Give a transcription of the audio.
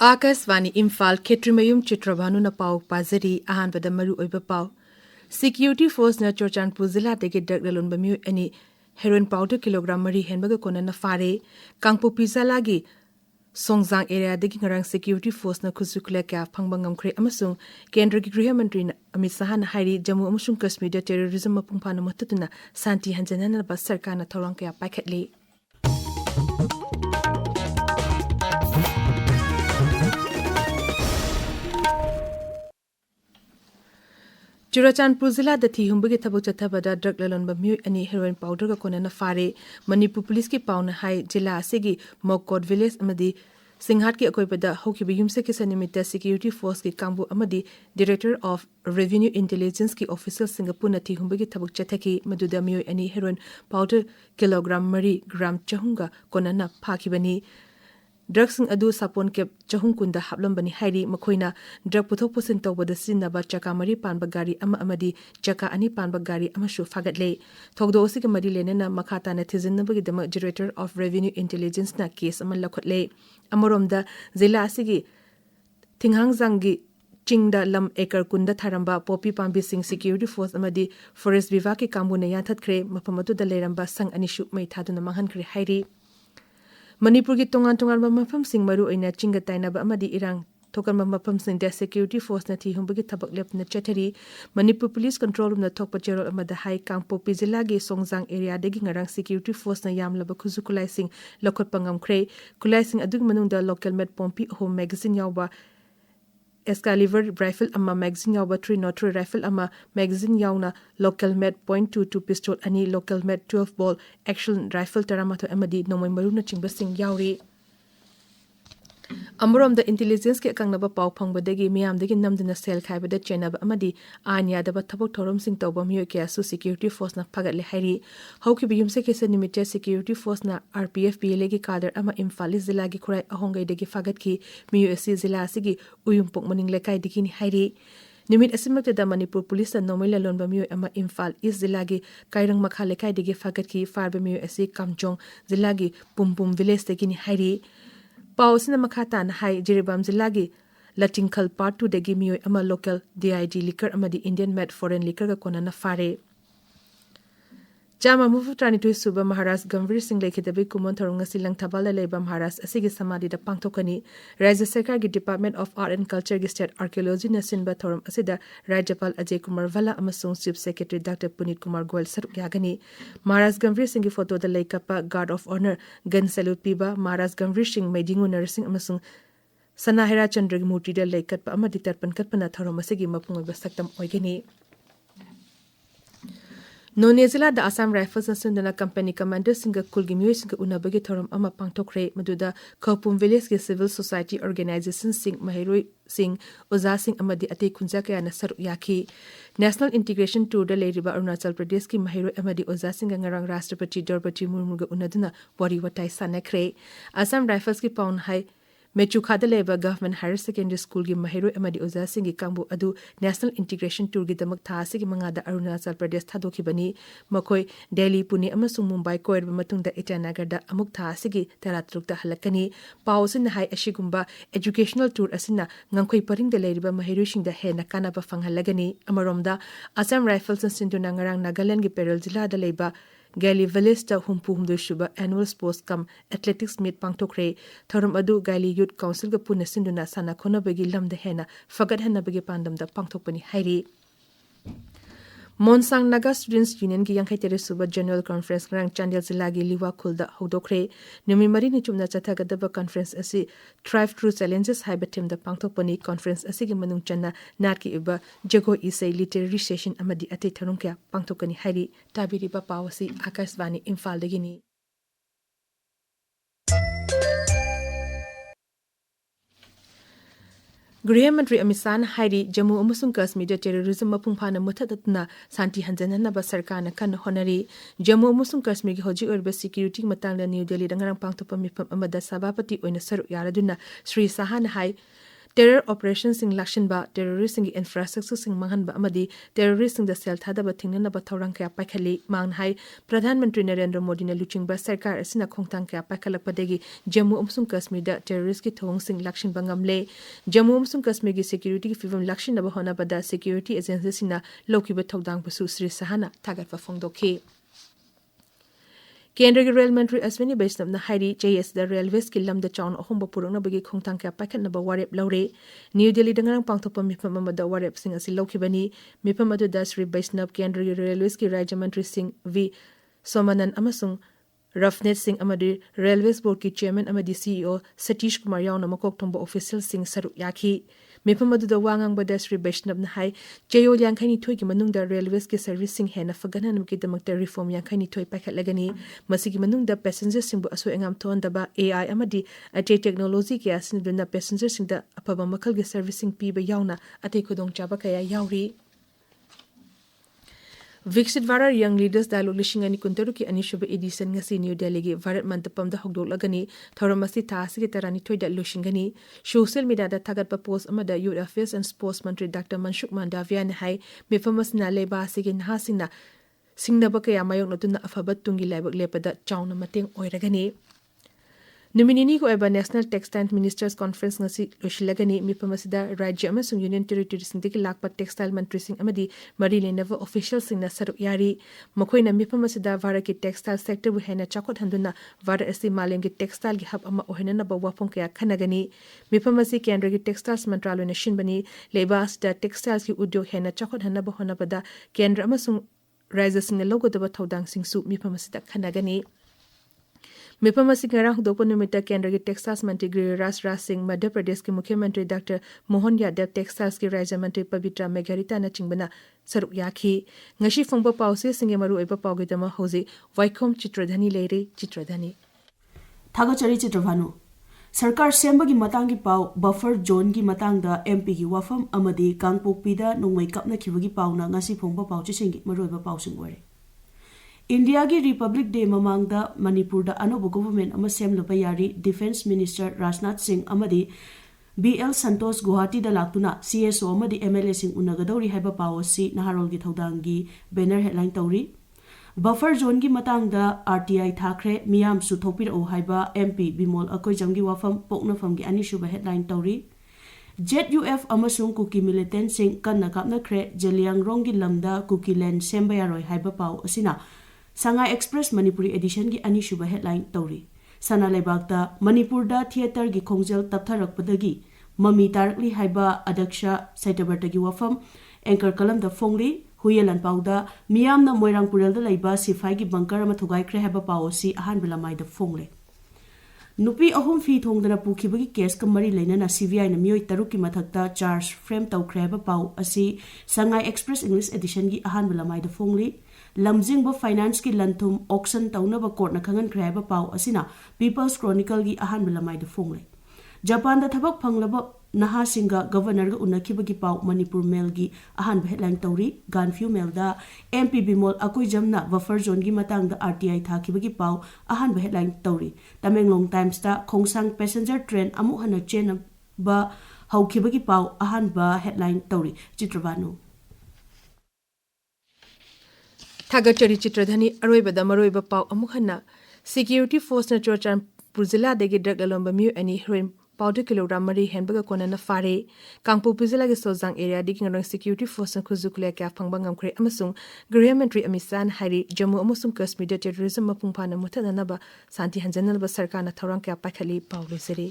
Akasvani Imphal Kshetrimayum Chitrabhanu na pau pazari ahanbada maru oiba pau. Security Force na Chorchanpur Zilla degi daglalon bamyu ani heroin powder kilogram mari henbaga kona na fare Kangpo Pizalagi Songzang area degi ngarang Security Force na khuzukula kya phangbang ngamkhre amasung Kendra gi Griha Mantri na Amit Shah na hairi Jammu amasung Kashmir da terrorism mapungphana matutuna santi hanjanana ba sarkar na thorang kya paikhatli. Churachandpur Zilla da thi humbagi thabuk chathabada drug lalon bamyu ani heroin powder ka kona na fare Manipur police ki pauna hai jilla asigi Mokot village amadi Singhat ki akoipada hokibi yumse ki sanimita security force ki kambu amadi director of revenue intelligence ki officer Singapore na thi humbagi thabuk chathaki maduda myu ani heroin powder kilogram mari gram chahunga kona na phakibani Drugs adu sapon ke chahung kunda hablam bani hairi makhoina drug puthok pusin tawbada sinaba chaka mari panba gari ama amadi chaka ani panba gari ama shu fagatle thogdo osi ke mari lenena makhata na thizin nabagi dama director of revenue intelligence na case ama lakhotle amoromda zila asigi thinghang zangi chingda lam ekar kunda tharamba popi pambi sing security force amadi forest viva ki kambune yathat khre mapamatu da leramba sang ani shu mai thaduna manghan khre hairi Manipur ki tongan mafam sing maru oina chinga tainaba amadi irang thokan mafam sing da security force na thi humbagi thabak lep na chathari Manipur police control room na thokpa cherol amada hai Kangpo Pizila ge Songzang area degi ngarang security force na yam laba khuzukulai sing lokhot pangam khre kulai sing adug manungda local med pompi home magazine yawba Excalibur rifle amma magazine yawba 303 rifle amma magazine yawna local med .22 pistol ani local med 12 ball action rifle taramato amadi nomoi maruna chingba sing yawri Amurom the intelligence ke kangnaba pau phangbadagi miyamdagi namdina sel khaibada chenaba amadi anya daba thabok thorom sing tawba miyo ke asu security force na phagatle hairi hauki biyumse ke sanimite security force na RPF PLA gi kader ama Imphal zilla gi khurai ahongai dagi fagat ki miyo asi zilla asigi uyumpok maning lekai dikini hairi Nimit asimak da Manipur police na nomila lon bamiyo ama Imphal East zilagi kairang makha lekai digi fagat ki far bamiyo asi Kamchong zilagi Pumpum village dagi ni hairi Pausina makata na hai Jiribam zilagi Latingkhal part 2 dagi miyo ama local DIG liquor amadi Indian made foreign liquor ka kona na fare Jama mufu trani tu suba Maharaj Gamvir Singh lekhidabi kumon tharunga silang thabala leba Maharaj asigi samadhi da pangthokani Rajya Sarkar gi Department of Art and Culture gi State Archaeology na sinba thorum asida Rajyapal Ajay Kumar Vala amasung Chief Secretary Dr. Punit Kumar Goyal saruk yagani Maharaj Gamvir Singh gi photo da laikapa Guard of Honor gun salute piba Maharaj Gamvir Singh Maidingu Nursing amasung Sanahira Chandra gi murti da laikatpa amadi tarpan katpana thorum asigi mapung oiba saktam oigani Nonezila da Assam Rifles and Sundana Company Commander Singa Kulgimyo Singa Unabagi Thorum Ama Pangtokre Maduda Khopum Village ke Civil Society Organization Singh Mahiroi Singh Oza Singh Amadi Ate Kunjaka na Saru Yaki National Integration Tour da Leriba Arunachal Pradesh ki Mahiroi Amadi Oza Singh ngarang Rashtrapati Draupadi Murmu ga unaduna bori watai sanakre Assam Rifles ki paun hai Mechu Khadaleba Government Higher Secondary School gi Mahiroi amadi Oza Singh gi Kangbu adu National Integration Tour gi damak tha sigi mangada Arunachal Pradesh thadokhi bani makhoi Delhi Pune amasung Mumbai koirba matungda Itanagar da amuk tha sigi teratruk da halakani pausin hai ashigumba educational tour asina ngangkhoi paring da leiriba Mahiroi sing da hena kana ba fanghalagani amaromda Assam Rifles and Sinduna ngarang Nagaland gi Perel jila da leiba Gali Village da humpu humdu shuba annual sports kam athletics meet pangtokre thorum adu Gali Youth Council ga puna sinduna sana khona bagi lamda hena fagat hena bagi pandam da pangtokpani hairi Monsang Naga Students Union gi yang khaitere suba general conference ngrang Chandel zilla gi liwa khulda hodokre numi mari ni chumna chatha gadaba conference asi thrive through challenges haibatim da pangtokpani conference asi gi manung channa nat ki iba jago isai literary session amadi ate tharung kya pangtokani hairi tabiri ba pawasi Akasvani Imphal dagini Gurih Mantri Amit Shah hairi Jammu amasung Kashmir da terrorism mapungphana muthadatna santi hanjanana ba sarkar na kan honari Jammu amasung Kashmir gi hoji orba security matangda New Delhi dangarang pangthopa mifam amada sabapati oina saru yaraduna Sri Sahan hai terror operations sing lakshinba terrorist sing infrastructure sing manghanba amadi terrorist sing da sel thadaba thingnaba thorang kya pakhali mang hai Pradhan Mantri Narendra Modi na luchingba sarkar asina khongtang kya pakhalakpadegi Jammu amsung Kashmir da terrorist ki thong sing lakshinba ngamle Jammu amsung Kashmir gi security ki fivum lakshinaba hona bada security agency sina lokiba thodang basu Sri Sahana thagatwa phongdokhi Kendra ki Rail Mantri Aswini Vaishnav na hairi JS da Railways ki lamda chawn ahomba purungna bagi khongtang kya pakhatnaba warep laure New Delhi da ngarang pangthokpa mifam amada warep sing asi lokibani mifam adu da Sri Vaishnav Kendra ki Railways ki Rajya Mantri Singh V Somanan amasung Rafnet Singh amadi Railways Board ki Chairman amadi CEO Satish Kumar yauna makok thomba official Singh saru yakhi mifam adu da wangang bada Sri Vaishnav na hai Jayo Yankhani Thoi ki manung da Railways ki servicing hena faganan ki damakta reform Yankhani Thoi pakhatlagani masigi manung da passenger singbu aso engam thon daba AI amadi ate technology ki asin duna passenger sing da apaba makal gi servicing piba yauna ate khudong chaba kaya yauri Viksit Varar Young Leaders Dialogue Lishingani Kuntaru ki Anishuba Edition ngasi New Delhi gi Varat Mantapam da hogdoklagani thoramasi thasi ki tarani thoida lushingani social media da thagat pa post amada Youth Affairs and Sports Mantri Dr. Manshuk Mandavia ne hai mifamas na leba sigi nahasina singnaba kaya mayok natuna afabat tungi laibak lepada chauna mateng oiragani Numinini ko eba National Textile Ministers Conference ngasi loshilagani mipamasida Rajya amasung Union Territories singdiki lakpa textile mantri sing amadi mari lenava official sing na saruk yari makoina mipamasida Bharat ki textile sector bu hena chakot handuna Bharat asi malengi textile gi hub ama ohena na bawapong kaya khanagani mipamasi Kendra ki textiles mantralo na shinbani lebas da textiles ki udyog hena chakot hanna ba hona bada Kendra amasung Rajya sing na logodaba thodang sing su mipamasida khanagani Mipamasi ngarang hudokpo numita Kendra ki Textiles Mantri Giriraj Raj Singh Madhya Pradesh ki Mukhyamantri Dr. Mohan Yadav Textiles ki Rajya Mantri Pavitra Megharita na chingbana saruk yakhi ngashi phongba pause singe maru oiba pawgidama hoji Waikhom Chitradhani leire Chitradhani Thagachari Chitrabhanu Sarkar semba gi matang gi paw buffer zone gi matang da MP gi wafam amadi Kangpokpi da nongmai kapna khibagi paw na ngasi phongba paw chi singi maru oiba paw sing wari India ki Republic Day mamang da Manipur da anobo government ama semlopa yari Defense Minister Rajnath Singh amadi BL Santos Guwahati da laktuna CSO amadi MLA sing unagadori haiba policy naharol gi thodang gi banner headline tawri Buffer zone gi matang da RTI thakre miyam su thopir o haiba MP Bimol Akoijam gi wafam poknafam gi anishuba headline tawri ZUF amasung Kuki militant sing kanna kapna kre Jeliang Rong gi lamda Kuki land sembayaroi haiba paw asina Sangai Express Manipuri edition gi anishuba headline tawri sana leibakta Manipur da theater gi khongjel taptharakpadagi mami tarakli haiba adaksha saitabarta gi wafam anchor kalam da phongli huyelan pawda miyamna moirang purel da leiba sifai gi bunker ama thugai kre haiba pawsi ahan bilamai da phongle Nupi ahum fi thongdana pukhibagi case ka mari leinana CBI na miyoi taruk ki mathakta charge frame tawkhre haiba paw asi Sangai Express English edition gi ahan bilamai da phongli Lamjingba finance ki lanthum auction taunaba court na khangan khreiba paw asina People's Chronicle gi ahan bilamai de phongle Japan da thabak phanglaba naha singa governor ga unakhiba gi paw Manipur mail gi ahan headline tawri Ganfew mail da MP Bimol Akoi jamna buffer zone gi matang da RTI thakhiba gi paw ahan headline tawri Tamenglong Times da Khongsang passenger train amu hana chen ba haukhiba gi paw ahan headline tawri Chitrabhanu Thagachari Chitradhani aroibada maroiba paw amukhanna security force na Churachan Puzila degi drug alomba mu ani heroin powder kilogram mari henbaga kona na fare Kangpo Puzila ge sojang area digi ngorong security force na khuzukle kya phangba ngamkhre amasung Gurya Mantri Amisan Hari Jammu amasung Kashmir terrorism mapungphana muthana naba santi hanjanal ba sarkar na thorang kya pakhali paw lesere